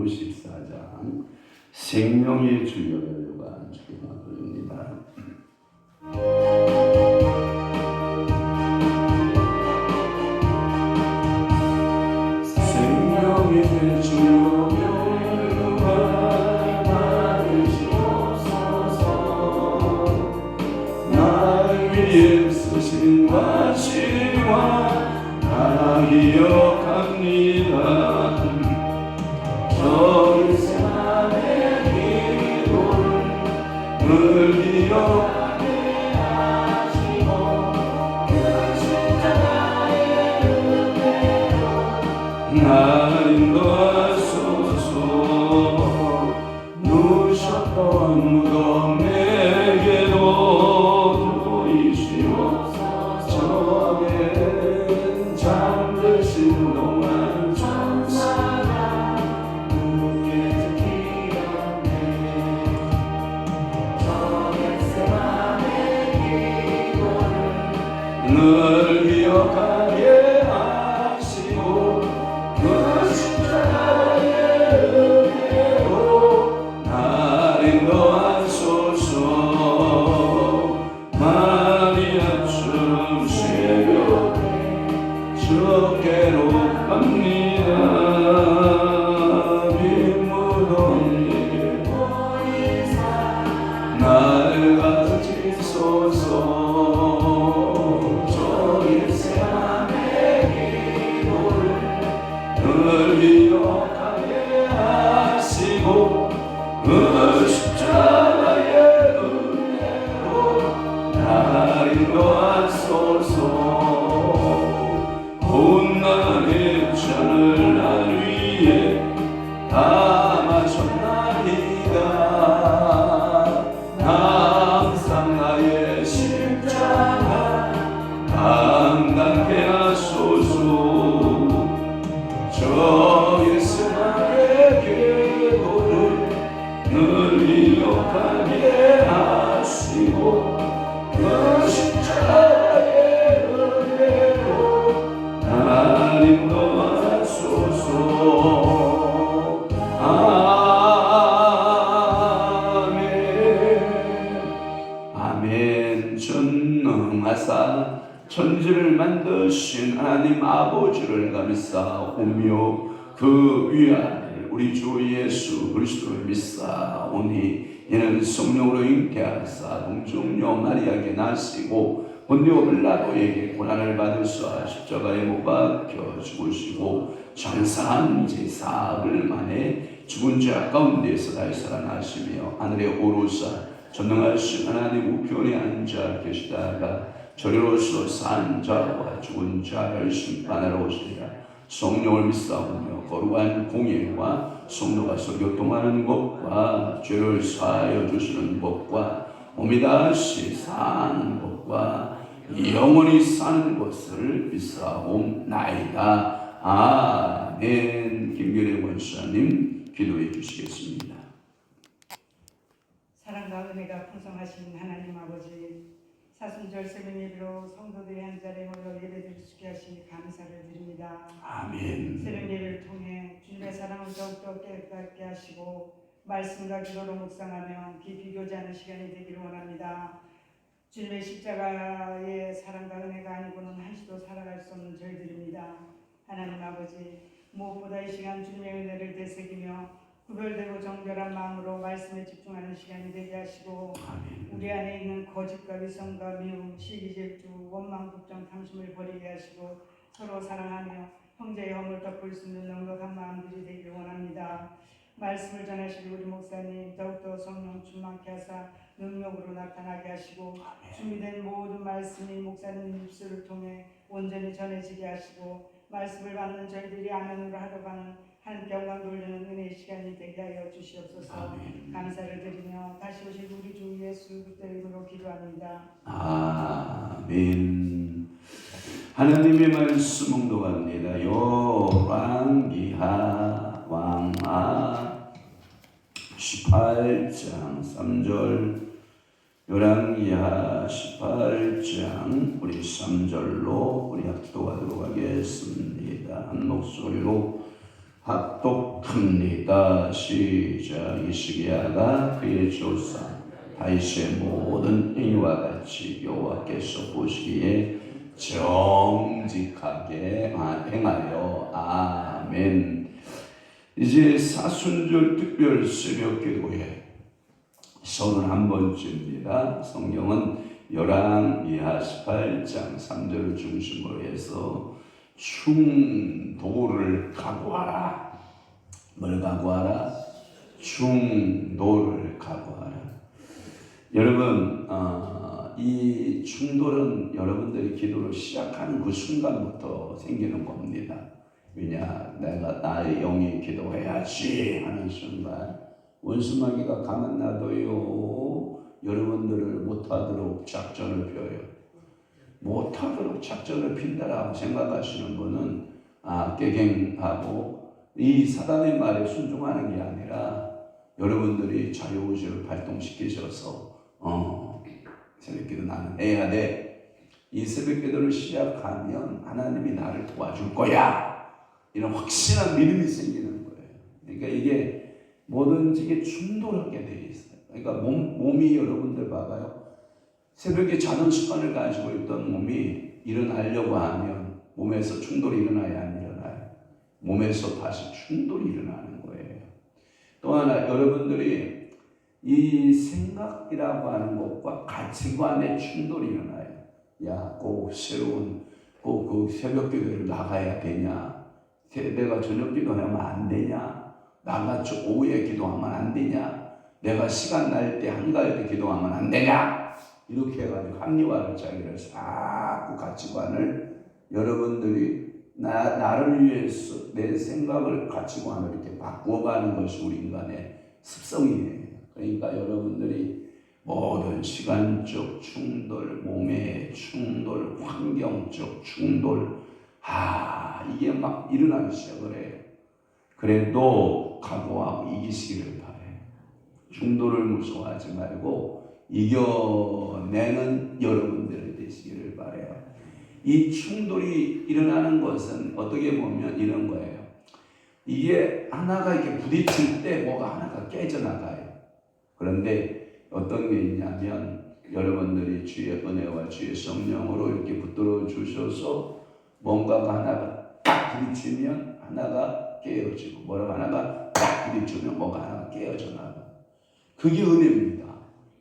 54장 생명의 주여가 주께 나누입니다. 생명의 주여가 받으시옵소서. 날 위해 쓰신 과실과 다 기억합니다. 저희 세상의 기도를 늘 기억하게 하시고 그 십자가의 은혜로 날 인도하소서. 누셨던 무덤 내게도 보이시옵소서. 저게 잠드신 동안 늘 기억하게 하시고 그 십자가의 은혜로 날 인도하소서. 마리아처럼 새벽에 주께로 갑니다. 빈무덤에게 날 가지소서. 늘 기억하게 하시고 그 십자가의 은혜로 날 인도하소서. 온난의 잔을 날 위해 다 마셨나이다. 항상 나의 십자가 감당케 하소서. 저의 세상의 계도를 늘 기억하게 하시고 그 십자가의 은혜로 날 인도하소서. 아멘. 아멘. 전능하사 천지를 만드신 하나님 아버지를 감사오며 그 위안을 우리 주 예수 그리스도를 믿사오니 이는 성령으로 잉태하사 동정녀 마리아에게 나시고 본디오 빌라도에게 고난을 받으사 십자가에 못 박혀 죽으시고 장사한 지 사흘 만에 죽은 자 가운데서 다시 살아나시며 하늘에 오르사 전능하신 하나님 우편에 앉아 계시다가 저리로서 산 자와 죽은 자를 심판하러 오시리라. 성령을 믿사오며 거룩한 공예와 성도가서 교통하는 법과 죄를 사하여 주시는 법과 몸이 다시 사는 법과 영원히 사는 것을 믿사옵나이다. 아멘. 김결의 원사님 기도해 주시겠습니다. 사랑과 은혜가 풍성하신 하나님 아버지, 사순절 새벽 예배로 성도들이 한 자리에 모여 예배드릴 수 있게 하시니 감사를 드립니다. 아멘. 새벽 예배를 통해 주님의 사랑을 더욱더 깨닫게 하시고 말씀과 기도로 묵상하며 깊이 교제하는 시간이 되기를 원합니다. 주님의 십자가의 사랑과 은혜가 아니고는 한시도 살아갈 수 없는 저희들입니다. 하나님 아버지, 무엇보다 이 시간 주님의 은혜를 되새기며 구별되고 정결한 마음으로 말씀에 집중하는 시간이 되게 하시고 아멘. 우리 안에 있는 거짓과 위선과 미움, 시기, 질투, 원망, 걱정, 탐심을 버리게 하시고 서로 사랑하며 형제의 허물 덮을 수 있는 넉넉한 마음들이 되기를 원합니다. 말씀을 전하실 우리 목사님 더욱더 성령 충만케 하사 능력으로 나타나게 하시고 준비된 모든 말씀이 목사님 입술을 통해 온전히 전해지게 하시고 말씀을 받는 저희들이 아멘으로 하도가는 하나님께 영광 돌리는 은혜의 시간이 되게 하여 주시옵소서. 아멘. 감사를 드리며 다시 오실 우리 주 예수 그리스도의 이름으로 기도합니다. 아멘. 하나님의 말씀 묵독합니다. 열왕기하 왕하 18장 3절. 열왕기하 18장 우리 3절로 우리 합독하도록 하겠습니다. 한 목소리로 합독합니다. 시작. 이시기야가 그의 조상 다윗의 모든 행위와 같이 여호와께서 보시기에 정직하게 행하여. 아멘. 이제 사순절 특별 새벽기도회 31번째입니다. 성경은 열왕기하 18장 3절을 중심으로 해서 충돌을 각오하라. 뭘 각오하라? 충돌을 각오하라. 여러분, 이 충돌은 여러분들이 기도를 시작하는 그 순간부터 생기는 겁니다. 왜냐, 내가 나의 영이 기도해야지 하는 순간 원수마귀가 가만 놔둬요. 여러분들을 못하도록 작전을 펴요. 못하도록 작전을 핀다라고 생각하시는 분은 깨갱하고 이 사단의 말에 순종하는 게 아니라 여러분들이 자유의지를 발동시키셔서 새벽기도 나는 해야 돼. 이 새벽기도를 시작하면 하나님이 나를 도와줄 거야. 이런 확실한 믿음이 생기는 거예요. 그러니까 이게 뭐든지 이게 충돌하게 돼 있어요. 그러니까 몸이 여러분들 봐봐요. 새벽에 자는 습관을 가지고 있던 몸이 일어나려고 하면 몸에서 충돌이 일어나야 안 일어나요. 몸에서 다시 충돌이 일어나는 거예요. 또 하나 여러분들이 이 생각이라고 하는 것과 가치관의 충돌이 일어나요. 야, 꼭 새로운 그 새벽 기도를 나가야 되냐? 내가 저녁 기도하면 안 되냐? 나같이 오후에 기도하면 안 되냐? 내가 시간 날 때 한가할 때 기도하면 안 되냐? 이렇게 해가지고 합리화를 자기를 자꾸 가치관을 여러분들이 나를 위해서 내 생각을 가치관을 이렇게 바꾸어가는 것이 우리 인간의 습성이에요. 그러니까 여러분들이 모든 시간적 충돌, 몸의 충돌, 환경적 충돌, 이게 막 일어나기 시작을 해요. 그래도 각오하고 이기시기를 바래요. 충돌을 무서워하지 말고 이겨내는 여러분들이 되시기를 바래요. 이 충돌이 일어나는 것은 어떻게 보면 이런 거예요. 이게 하나가 이렇게 부딪힐 때 뭐가 하나가 깨져나가요. 그런데 어떤 게 있냐면 여러분들이 주의 은혜와 주의 성령으로 이렇게 붙들어 주셔서 뭔가가 하나가 딱 부딪히면 하나가 깨어지고 뭐가 하나가 딱 부딪히면 뭐가 하나가 깨어져 나가. 그게 은혜입니다.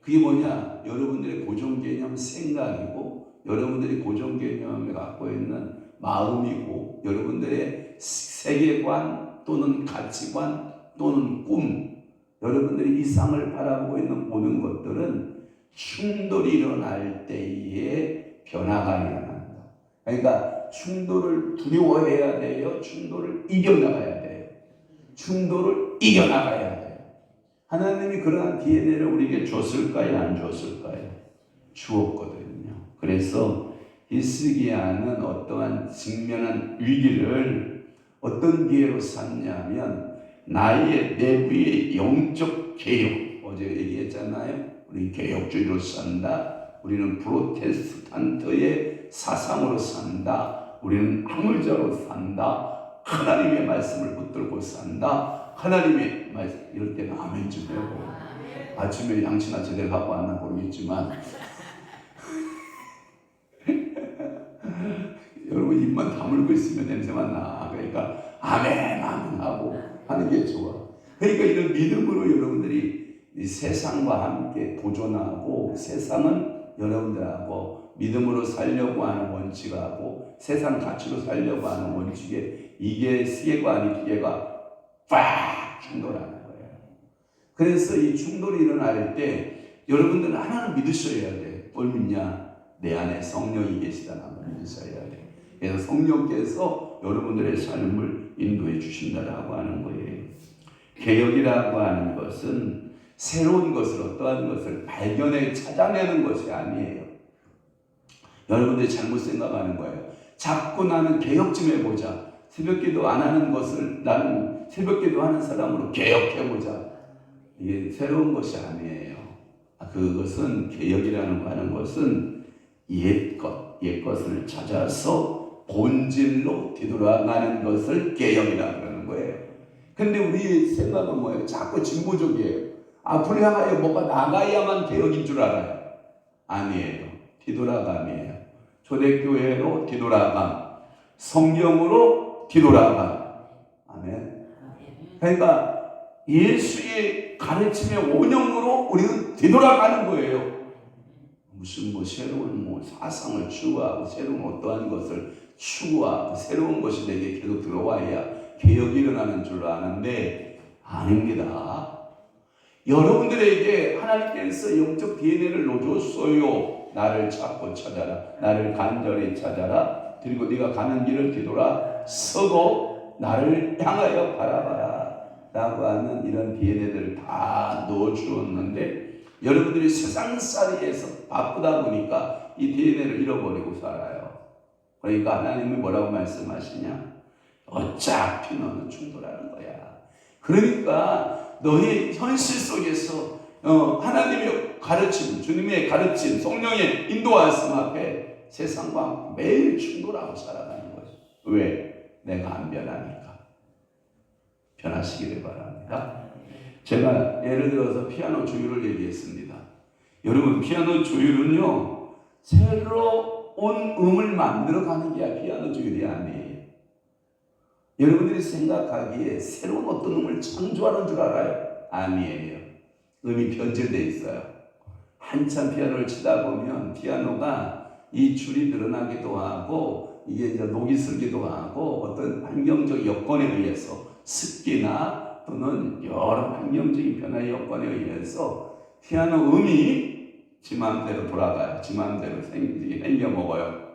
그게 뭐냐? 여러분들의 고정개념 생각이고 여러분들이 고정개념에 갖고 있는 마음이고 여러분들의 세계관 또는 가치관 또는 꿈, 여러분들이 이 세상을 바라보고 있는 모든 것들은 충돌이 일어날 때에 변화가 일어난다. 그러니까 충돌을 두려워해야 돼요. 충돌을 이겨나가야 돼요. 충돌을 이겨나가야 돼요. 하나님이 그러한 DNA를 우리에게 줬을까요? 안 줬을까요? 주었거든요. 그래서 히스기야는 어떠한 직면한 위기를 어떤 기회로 삼냐면 나의 내부의 영적 개혁, 어제 얘기했잖아요. 우리 개혁주의로 산다. 우리는 프로테스탄트의 사상으로 산다. 우리는 학물자로 산다. 하나님의 말씀을 붙들고 산다. 하나님의 말씀, 이럴 때는 아멘 좀 해고 아침에 양치나 제대로 하고 왔나 모르겠지만 여러분 입만 다물고 있으면 냄새만 나. 그러니까 아멘 하고 하는 게 좋아. 그러니까 이런 믿음으로 여러분들이 이 세상과 함께 보존하고 세상은 여러분들하고 믿음으로 살려고 하는 원칙하고 세상 가치로 살려고 하는 원칙에 이게 세계관이 기계가 빡 충돌하는 거예요. 그래서 이 충돌이 일어날 때 여러분들은 하나는 믿으셔야 돼. 뭘 믿냐? 내 안에 성령이 계시다는 걸 믿으셔야 돼. 그래서 성령께서 여러분들의 삶을 인도해 주신다라고 하는 거예요. 개혁이라고 하는 것은 새로운 것을 어떠한 것을 발견해 찾아내는 것이 아니에요. 여러분들이 잘못 생각하는 거예요. 자꾸 나는 개혁 좀 해보자. 새벽기도 안 하는 것을 나는 새벽기도 하는 사람으로 개혁해보자. 이게 새로운 것이 아니에요. 그것은 개혁이라는 거 하는 것은 옛것을 찾아서 본질로 뒤돌아가는 것을 개혁이라고 하는 거예요. 근데 우리 생각은 뭐예요? 자꾸 진보적이에요. 앞으로 향하여 뭐가 나가야만 개혁인 줄 알아요. 아니에요. 뒤돌아감이에요. 초대교회로 뒤돌아감, 성경으로 뒤돌아감. 아멘. 그러니까 예수의 가르침의 원형으로 우리는 뒤돌아가는 거예요. 무슨 뭐 새로운 뭐 사상을 추구하고 새로운 어떠한 것을 추구하고 새로운 것이 내게 계속 들어와야 개혁이 일어나는 줄 아는데 아닙니다. 여러분들에게 하나님께서 영적 DNA를 넣어줬어요. 나를 찾고 찾아라. 나를 간절히 찾아라. 그리고 네가 가는 길을 뒤돌아서고 나를 향하여 바라봐라 라고 하는 이런 DNA들을 다 넣어주었는데 여러분들이 세상살이에서 바쁘다 보니까 이 DNA를 잃어버리고 살아요. 그러니까 하나님이 뭐라고 말씀하시냐? 어차피 너는 충돌하는 거야. 그러니까 너의 현실 속에서 하나님의 가르침, 주님의 가르침, 성령의 인도하심 앞에 세상과 매일 충돌하고 살아가는 거죠. 왜? 내가 안 변하니까. 변하시기를 바랍니다. 제가 예를 들어서 피아노 조율을 얘기했습니다. 여러분, 피아노 조율은요, 새로운 음을 만들어가는 게 피아노 조율이 아니에요. 여러분들이 생각하기에 새로운 어떤 음을 창조하는 줄 알아요? 아니에요. 음이 변질되어 있어요. 한참 피아노를 치다 보면 피아노가 이 줄이 늘어나기도 하고 이게 이제 녹이 슬기도 하고 어떤 환경적 여건에 의해서 습기나 또는 여러 환경적인 변화의 여건에 의해서 피아노 음이 지 마음대로 돌아가요. 지 마음대로 생겨 먹어요.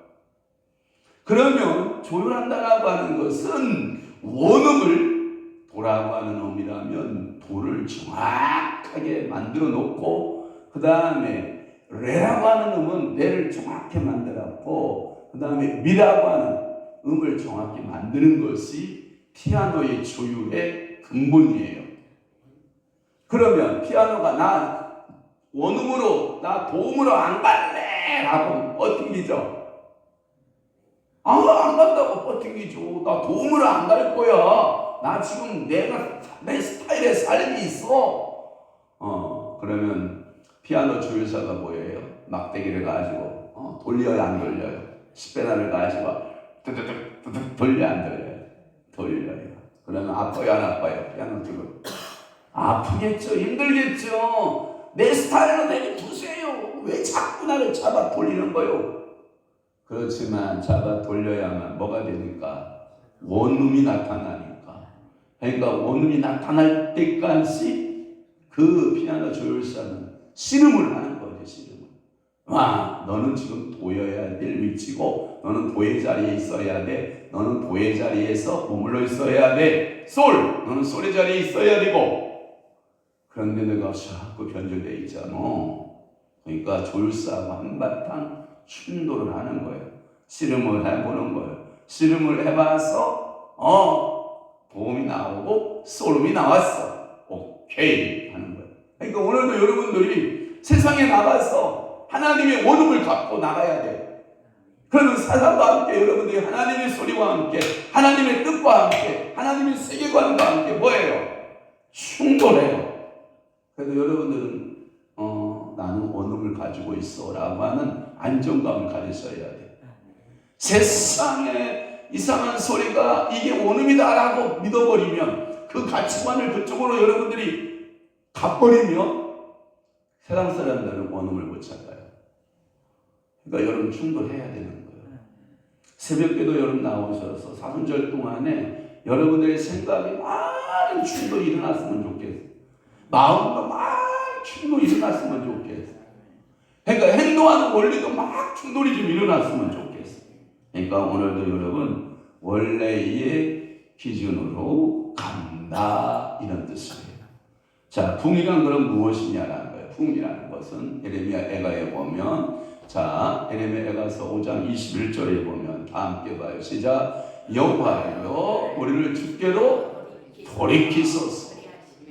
그러면 조율한다라고 하는 것은 원음을 도라고 하는 음이라면 도를 정확하게 만들어 놓고 그 다음에 레라고 하는 음은 레를 정확히 만들었고 그 다음에 미라고 하는 음을 정확히 만드는 것이 피아노의 조율의 근본이에요. 그러면 피아노가 나 원음으로 나 도음으로 안 갈래 라고 버팅기죠. 안 간다고 버팅기죠. 나 도움으로 안 갈 거야. 나 지금 내 스타일의 삶이 있어. 그러면 피아노 조율사가 뭐예요? 막대기를 가지고 돌려요, 안 돌려요? 스페나를 가지고 뚜두둑 돌려, 안 돌려요? 돌려요. 그러면 아파요, 안 아파요? 피아노 조율 아프겠죠, 힘들겠죠. 내 스타일로 내두세요. 왜 자꾸 나를 잡아 돌리는 거요? 그렇지만 잡아 돌려야만 뭐가 되니까? 원음이 나타나니까. 그러니까 원음이 나타날 때까지 그 피아노 조율사는 씨름을 하는 거죠. 씨름을. 와, 너는 지금 도여야 될 위치고 너는 도의 자리에 있어야 돼. 너는 도의 자리에서 머물러 있어야 돼. 솔! 너는 솔의 자리에 있어야 되고. 그런데 내가 자꾸 변질되어 있잖아. 그러니까 조율사하고 한바탕 충돌을 하는 거예요. 씨름을 해보는 거예요. 씨름을 해봐서 도움이 나오고 솔음이 나왔어. 오케이 하는 거예요. 그러니까 오늘도 여러분들이 세상에 나가서 하나님의 원음을 갖고 나가야 돼요. 그러면 사상과 함께 여러분들이 하나님의 소리와 함께 하나님의 뜻과 함께 하나님의 세계관과 함께 뭐예요? 충돌해요. 그래서 여러분들은 나는 원음을 가지고 있어 라고 하는 안정감을 가지셔야 돼요. 세상에 이상한 소리가 이게 원음이다 라고 믿어버리면 그 가치관을 그쪽으로 여러분들이 가버리면 세상 사람들은 원음을 못 찾아요. 그러니까 여러분 충돌해야 되는 거예요. 새벽에도 여러분 나오셔서 사순절 동안에 여러분들의 생각이 많은 충돌이 일어났으면 좋겠어요. 마음도 막 충돌이 일어났으면 좋겠어. 그러니까 행동하는 원리도 막 충돌이 좀 일어났으면 좋겠어. 그러니까 오늘도 여러분 원래의 기준으로 간다 이런 뜻이에요. 자, 풍이란 그럼 무엇이냐라는 거예요. 풍이라는 것은 예레미야 애가에 보면 예레미야 애가서 5장 21절에 보면 다 함께 봐요. 시작. 여호와여 우리를 주께로 돌이키소서.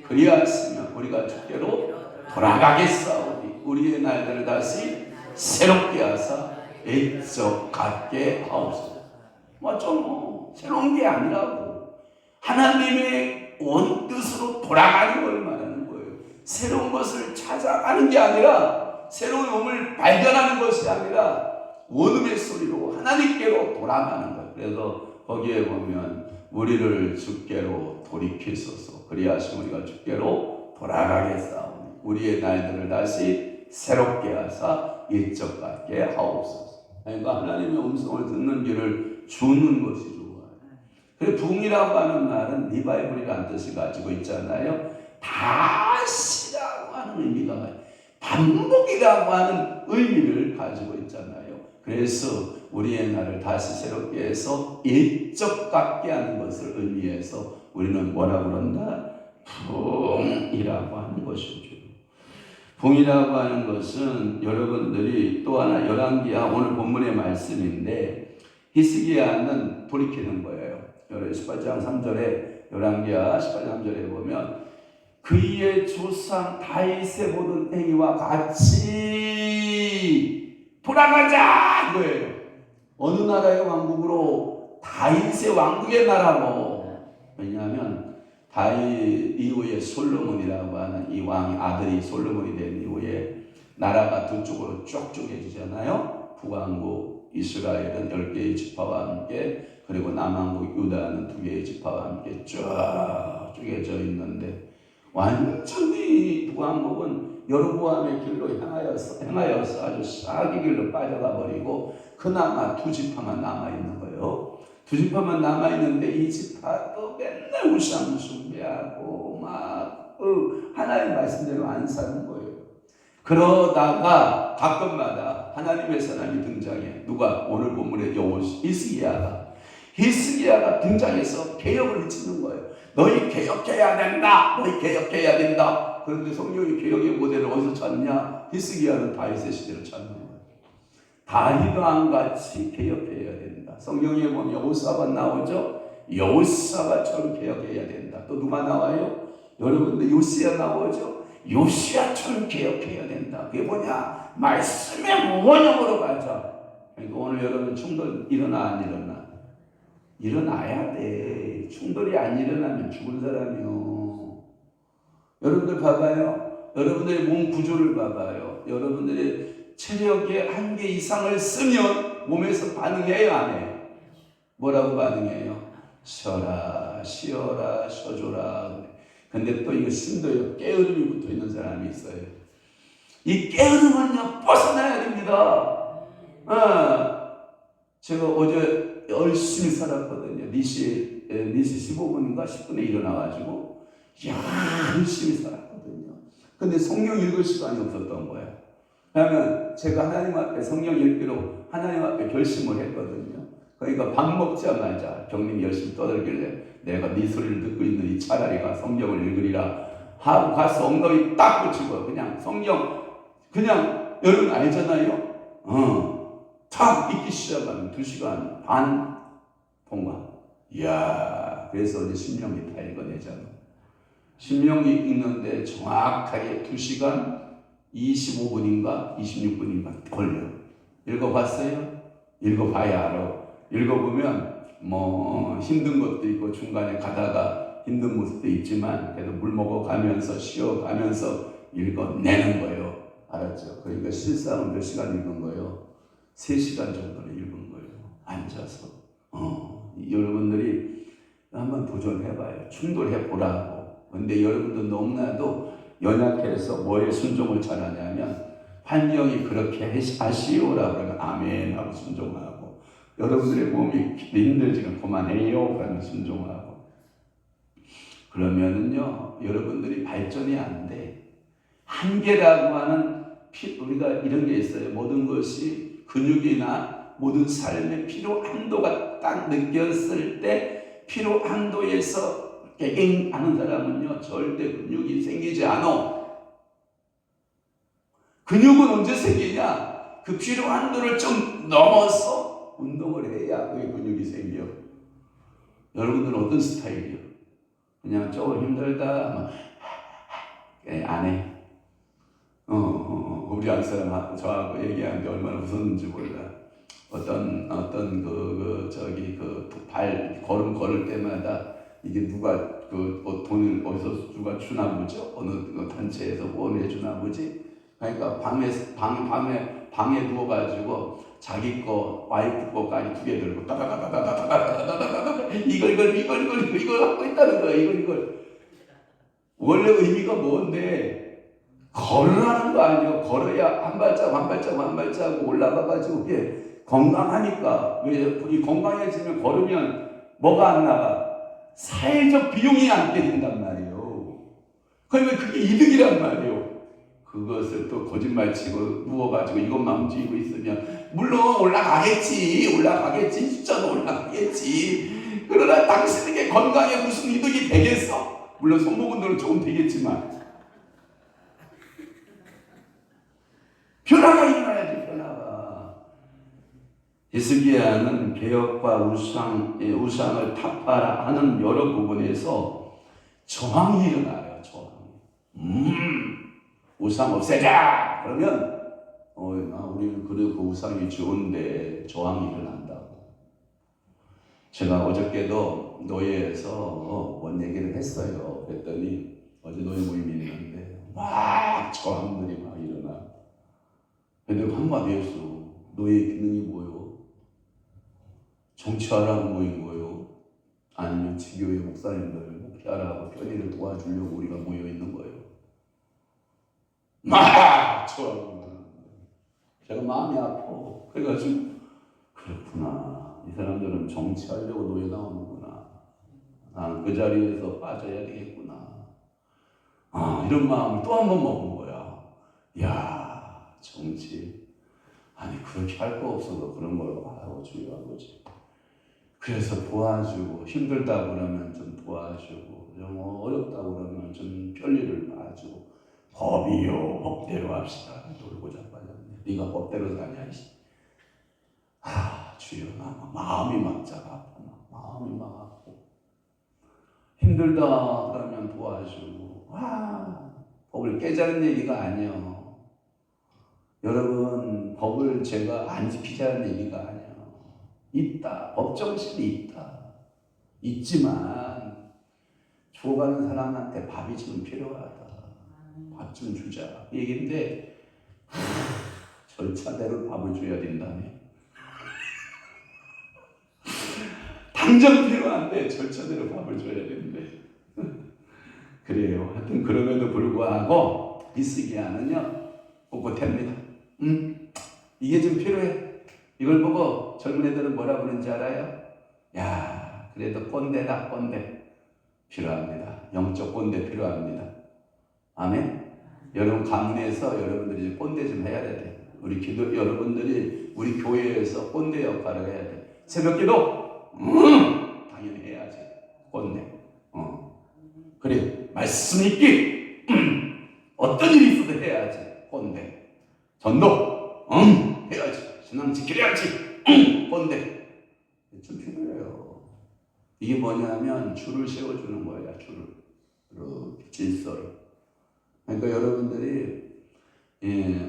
그리하시면 우리가 주께로 돌아가겠사오니 우리의 날들을 다시 새롭게 하사 애적 같게 하옵소서. 좀 새로운 게 아니라고 하나님의 온 뜻으로 돌아가는 걸 말하는 거예요. 새로운 것을 찾아가는 게 아니라, 새로운 몸을 발견하는 것이 아니라 원음의 소리로 하나님께로 돌아가는 거예요. 그래서 거기에 보면 우리를 주께로 돌이키소서, 그리하시면 우리가 주께로 돌아가겠사오니 우리의 날들을 다시 새롭게 하사 일적 같게 하옵소서. 그러니까 하나님의 음성을 듣는 길을 주는 것이 좋아요. 그래, 붕이라고 하는 말은 리바이벌이라는 뜻을 가지고 있잖아요. 다시라고 하는 의미가 많아요. 반복이라고 하는 의미를 가지고 있잖아요. 그래서 우리의 날을 다시 새롭게 해서 일적 같게 하는 것을 의미해서 우리는 뭐라고 그런다? 붕이라고 하는 것이죠. 붕이라고 하는 것은 여러분들이 또 하나 열왕기야 오늘 본문의 말씀인데, 히스기야는 돌이키는 거예요. 18장 3절에 열왕기야 18장 3절에 보면 그의 조상 다윗의 모든 행위와 같이 돌아가자 이거예요. 어느 나라의 왕국으로? 다윗의 왕국의 나라로. 왜냐하면 다윗 이후에 솔로몬이라고 하는 이 왕의 아들이 솔로몬이 된 이후에 나라가 두 쪽으로 쭉 쪼개지잖아요. 북왕국 이스라엘은 10개의 지파와 함께, 그리고 남왕국 유다는 2개의 지파와 함께 쭉 쪼개져 있는데, 완전히 북왕국은 여로보암의 길로 행하여서 아주 싹이 길로 빠져가 버리고 그나마 2지파만 남아있는 거예요. 2지파만 남아있는데 이 지파도 맨날 우상 숭배하고 막 하나님 말씀대로 안 사는 거예요. 그러다가 가끔마다 하나님의 사람이 등장해. 누가? 오늘 본문의 히스기야가 등장해서 개혁을 외치는 거예요. 너희 개혁해야 된다. 너희 개혁해야 된다. 그런데 성령이 개혁의 모델을 어디서 찾냐? 히스기야는 다윗의 시대를 찾는 거예요. 다윗 왕같이 개혁해야 된다. 성경에 보면 여호사밧 나오죠? 여호사밧처럼 개혁해야 된다. 또 누가 나와요? 여러분들 요시야 나오죠? 요시야처럼 개혁해야 된다. 그게 뭐냐? 말씀의 원형으로 가자. 그러니까 오늘 여러분 충돌 일어나 안 일어나? 일어나야 돼. 충돌이 안 일어나면 죽은 사람이요. 여러분들 봐봐요. 여러분들의 몸 구조를 봐봐요. 여러분들의 체력의 한계 이상을 쓰면 몸에서 반응해요, 안 해요? 뭐라고 반응해요? 쉬어라, 쉬어라, 쉬어줘라. 근데 또 이거 심도요, 깨어름이 붙어 있는 사람이 있어요. 이 깨어름은요, 벗어나야 됩니다. 제가 어제 열심히 살았거든요. 4시 15분인가 10분에 일어나가지고 열심히 살았거든요. 근데 성경 읽을 시간이 없었던 거예요. 왜냐하면 제가 하나님 앞에 성경 읽기로 하나님 앞에 결심을 했거든요. 그러니까 밥 먹자마자 경님이 열심히 떠들길래 내가 네 소리를 듣고 있는 이 차라리 가 성경을 읽으리라 하고 가서 엉덩이 딱 붙이고 그냥 성경 그냥 여러분 알잖아요. 탁 읽기 시작하면 2시간 반 통과. 이야, 그래서 어제 신명기 다 읽어내잖아. 신명기 읽는데 정확하게 2시간 25분인가 26분인가 걸려. 읽어봤어요? 읽어봐야 알아. 읽어보면 뭐 힘든 것도 있고 중간에 가다가 힘든 모습도 있지만 그래도 물 먹어가면서 쉬어가면서 읽어내는 거예요. 알았죠? 그러니까 실상은 몇 시간 읽은 거예요? 3시간 정도는 읽은 거예요. 앉아서. 여러분들이 한번 도전해봐요. 충돌해보라고. 근데 여러분들 너무나도 연약해서 뭐에 순종을 잘하냐면 환경이 그렇게 하시오라고 그러면 아멘 하고 순종하고, 여러분들의 몸이 힘들지는 그만해요 그러면 순종하고. 그러면은요 여러분들이 발전이 안 돼. 한계라고 하는 우리가 이런 게 있어요. 모든 것이 근육이나 모든 삶의 필요 한도가 딱 느꼈을 때 필요 한도에서 하는 사람은요 절대 근육이 생기지 않아. 근육은 언제 생기냐? 그 필요 한도를 좀 넘어서 운동을 해야 그게 근육이 생겨. 여러분들은 어떤 스타일이요? 그냥 조금 힘들다 안 해. 우리 아들사람 저하고 얘기하는데 얼마나 웃었는지 몰라. 어떤 발 걸음 걸을 때마다 이게 누가 돈을 어디서 누가 주나 보죠? 어느 단체에서 후원해 주나 보지? 그러니까 방에 누워가지고 자기 거 와이프 거까지 두 개 들고 따다다다다다다다다다다 이걸 하고 있다는 거야. 이걸 원래 의미가 뭔데? 걸으라는 거 아니에요. 걸어야 한 발짝 올라가가지고 이게 건강하니까. 이 건강해지면 걸으면 뭐가 안 나가? 사회적 비용이 안 깨진단 말이에요. 그러면 그게 이득이란 말이에요. 그것을 또 거짓말치고 누워가지고 이것만 움직이고 있으면 물론 올라가겠지. 숫자도 올라가겠지. 그러나 당신에게 건강에 무슨 이득이 되겠어? 물론 성모군들은 조금 되겠지만 변화가 일어나야지. 변화가. 히스기야는 개혁과 우상을 타파하는 여러 부분에서 저항이 일어나요. 우상 없애자! 그러면 우리는 그래도 그 우상이 좋은데 저항이 일어난다고. 제가 어저께도 노예에서 뭔 얘기를 했어요. 그랬더니 어제 노예 모임이 있는데 막 저항들이 막 일어나. 근데 한마디 했어. 노예의 기능이 뭐요? 정치하라고 모인 거요? 아니면 지교회 목사님들 목회하라고 편의를 도와주려고 우리가 모여 있는 거예요? 막 저항을. 제가 마음이 아파. 그래가지고 그렇구나. 이 사람들은 정치하려고 노예 나오는구나. 나는 그 자리에서 빠져야 되겠구나. 이런 마음을 또 한 번 먹은 거야. 야, 정치. 아니 그렇게 할 거 없어도 그런 걸 하고 중요한 거지. 그래서 도와주고, 힘들다고 그러면 좀 도와주고, 좀 어렵다고 그러면 좀 편리를 봐주고. 법이요, 법대로 합시다. 놀고 자빠졌네. 네가 법대로 사냐? 주여, 나 마음이 막 아파. 마음이 막 아프고. 힘들다 그러면 도와주고. 법을 깨자는 얘기가 아니에요. 여러분, 법을 제가 안 지키자는 얘기가 아니에요. 있다. 법정신이 있다. 있지만 죽어가는 사람한테 밥이 지금 필요하다. 밥 좀 주자. 이 얘기인데 절차대로 밥을 줘야 된다네. 당장 필요한데 절차대로 밥을 줘야 되는데 그래요. 하여튼 그럼에도 불구하고 히스기야는요 꼿꼿합니다. 이게 좀 필요해. 이걸 보고 젊은 애들은 뭐라 그러는지 알아요? 야, 그래도 꼰대다. 꼰대 필요합니다. 영적 꼰대 필요합니다. 아멘. 여러분 가문에서 여러분들이 꼰대 좀 해야 돼. 여러분들이 우리 교회에서 꼰대 역할을 해야 돼. 새벽기도 당연히 해야지. 꼰대. 그래 말씀 있기 어떤 일이 있어도 해야지. 꼰대. 전도 해야지. 신앙 지켜야지. 꼰대. 좀 필요해요. 이게 뭐냐면 줄을 세워주는 거야. 줄을. 질서를. 그러니까 여러분들이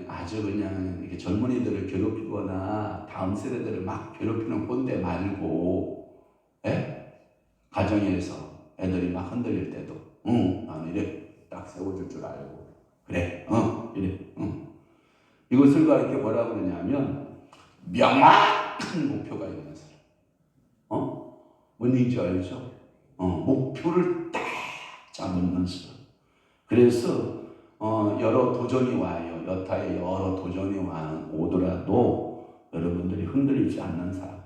아주 그냥 이렇게 젊은이들을 괴롭히거나 다음 세대들을 막 괴롭히는 꼰대 말고, 가정에서 애들이 막 흔들릴 때도, 나는 이래 딱 세워줄 줄 알고, 그래, 이래, 이것을 가르쳐 뭐라고 그러냐면, 명확한 목표가 있는 사람. 뭔 얘기인지 알죠? 목표를 딱 잡는 사람. 그래서 여러 도전이 와요. 여타의 여러 도전이 오더라도 여러분들이 흔들리지 않는 사람.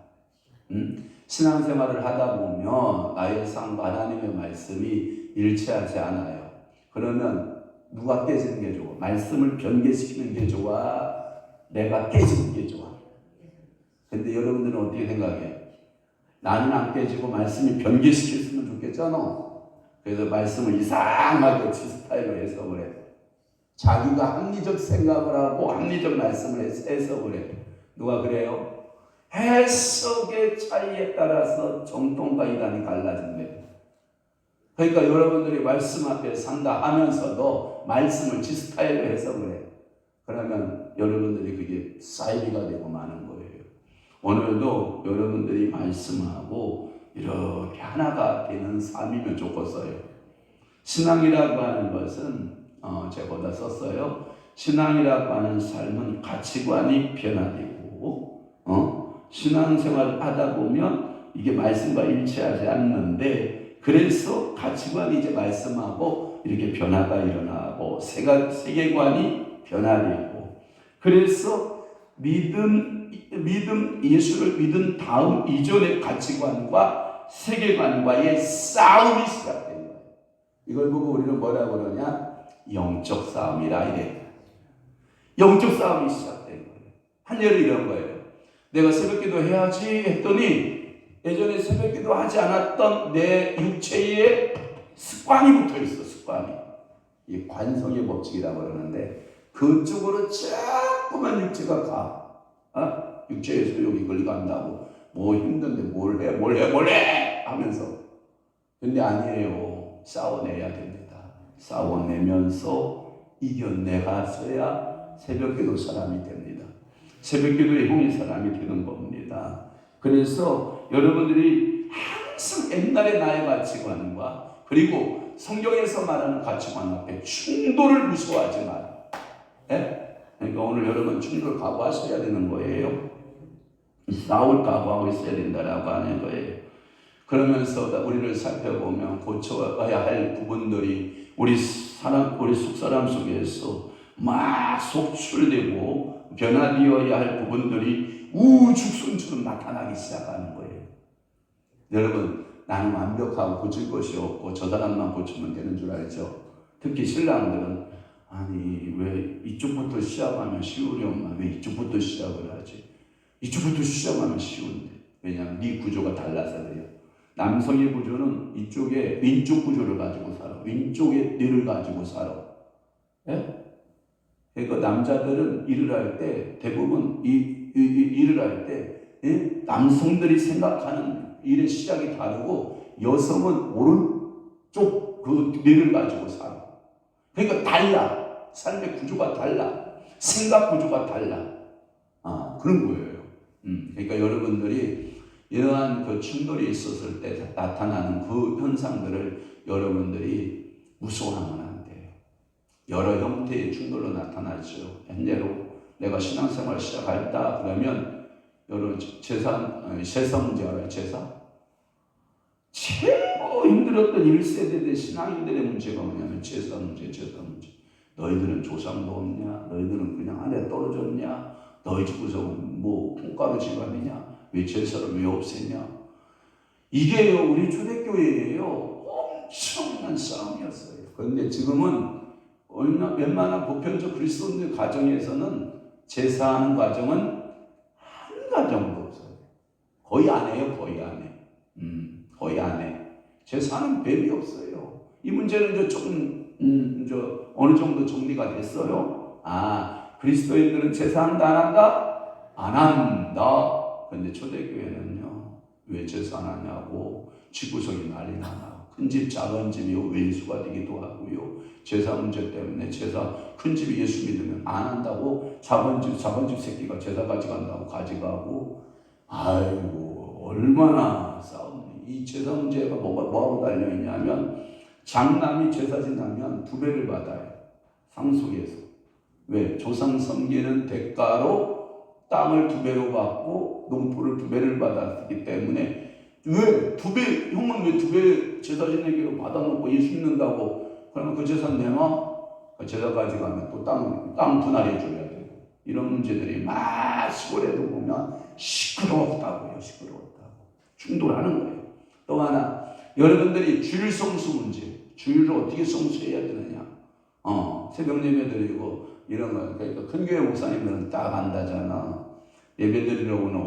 신앙생활을 하다 보면 나의 삶과 하나님의 말씀이 일치하지 않아요. 그러면 누가 깨지는 게 좋아? 말씀을 변개시키는 게 좋아? 내가 깨지는 게 좋아? 근데 여러분들은 어떻게 생각해? 나는 안 깨지고 말씀이 변개시켰으면 좋겠잖아. 그래서 말씀을 이상하게 지 스타일로 해석을 해. 자기가 합리적 생각을 하고 합리적 말씀을 해석을 해. 누가 그래요? 해석의 차이에 따라서 정통과 이단이 갈라진대. 그러니까 여러분들이 말씀 앞에 산다 하면서도 말씀을 지 스타일로 해석을 해. 그러면 여러분들이 그게 사이비가 되고 마는 거예요. 오늘도 여러분들이 말씀하고 이렇게 하나가 되는 삶이면 좋겠어요. 신앙이라고 하는 것은 제가 거기다 썼어요. 신앙이라고 하는 삶은 가치관이 변화되고 신앙생활을 하다 보면 이게 말씀과 일치하지 않는데, 그래서 가치관이 이제 말씀하고 이렇게 변화가 일어나고 세계관이 변화되고, 그래서 예수를 믿은 다음 이전의 가치관과 세계관과의 싸움이 시작된 거예요. 이걸 보고 우리는 뭐라고 그러냐? 영적 싸움이라 이래. 영적 싸움이 시작된 거예요. 한예를 이런 거예요. 내가 새벽기도 해야지 했더니 예전에 새벽기도 하지 않았던 내 육체에 습관이 붙어 있어. 습관이. 이 관성의 법칙이라고 그러는데 그쪽으로 자꾸만 육체가 가. 육체의 소욕이 걸려간다고. 뭐 힘든데 뭘 해 하면서. 근데 아니에요. 싸워내야 됩니다. 싸워내면서 이겨내가서야 새벽기도 사람이 됩니다. 새벽기도의 형의 사람이 되는 겁니다. 그래서 여러분들이 항상 옛날의 나의 가치관과 그리고 성경에서 말하는 가치관 앞에 충돌을 무서워하지 마라. 그러니까 오늘 여러분 충돌 각오하셔야 되는 거예요. 싸울 각오하고 있어야 된다라고 하는 거예요. 그러면서 우리를 살펴보면 고쳐야 할 부분들이 우리 속사람 속에서 막 속출되고 변화되어야 할 부분들이 우죽순처럼 나타나기 시작하는 거예요. 여러분, 나는 완벽하고 고칠 것이 없고 저 사람만 고치면 되는 줄 알죠? 특히 신랑들은 아니 왜 이쪽부터 시작하면 쉬우려면 왜 이쪽부터 시작을 하지? 이쪽부터 시작하면 쉬운데. 왜냐하면 네 구조가 달라서 그래요. 남성의 구조는 이쪽에 왼쪽 구조를 가지고 살아. 왼쪽에 뇌를 가지고 살아. 그러니까 남자들은 일을 할 때 대부분 일을 할 때 남성들이 생각하는 일의 시작이 다르고 여성은 오른쪽 그 뇌를 가지고 살아. 그러니까 달라. 삶의 구조가 달라. 생각 구조가 달라. 그런 거예요. 그러니까 여러분들이 이러한 그 충돌이 있었을 때 나타나는 그 현상들을 여러분들이 무서워하면 안 돼요. 여러 형태의 충돌로 나타나죠. 현재로 내가 신앙생활 시작했다 그러면 여러 제사문제 알아요? 제사? 최고 힘들었던 1세대의 신앙인들의 문제가 뭐냐면 제사 문제. 너희들은 조상도 없냐? 너희들은 그냥 하늘에 떨어졌냐? 너희 집 구석은 뭐 콩가루 집안이냐? 왜 제사를 왜 없애냐? 이게요 우리 초대교회예요. 엄청난 싸움이었어요. 그런데 지금은 웬만한 보편적 그리스도인들 가정에서는 제사하는 과정은 한 가정도 없어요. 거의 안 해요. 거의 안 해. 거의 안 해. 제사는 뱀이 없어요. 이 문제는 조금 어느 정도 정리가 됐어요. 그리스도인들은 제사한다 안 한다? 안 한다. 근데 초대교회는요 왜 제사 안 하냐고 집구석이 난리 나나. 큰 집 작은 집이 왼수가 되기도 하고요. 제사 문제 때문에 큰 집이 예수 믿으면 안 한다고 작은 집 새끼가 제사 가져간다고 가져가고. 아이고 얼마나 싸우니. 이 제사 문제가 뭐하고 달려있냐면 장남이 제사 지나면 2배를 받아요. 상속에서. 왜? 조상 섬기는 대가로 땅을 2배로 받고 농토를 2배를 받았기 때문에. 왜? 2배, 형은 왜 2배 제사 지내기로 받아놓고 예수 믿는다고 그러면 그 재산 내놔? 그 제사 가져가면 또 땅 분할해줘야 되고. 이런 문제들이 막 시골에도 보면 시끄러웠다고. 충돌하는 거예요. 또 하나, 여러분들이 주일 성수 문제. 주일을 어떻게 성수해야 되느냐? 새벽 예배 드리고 이런 거. 그러니까 큰 교회 목사님들은 딱 안다잖아. 예배 드리러 오는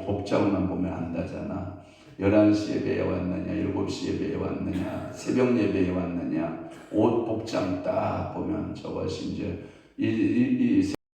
복장만 보면 안다잖아. 11시 예배에 왔느냐, 7시 예배에 왔느냐, 새벽 예배에 왔느냐, 옷 복장 딱 보면 저것이 이제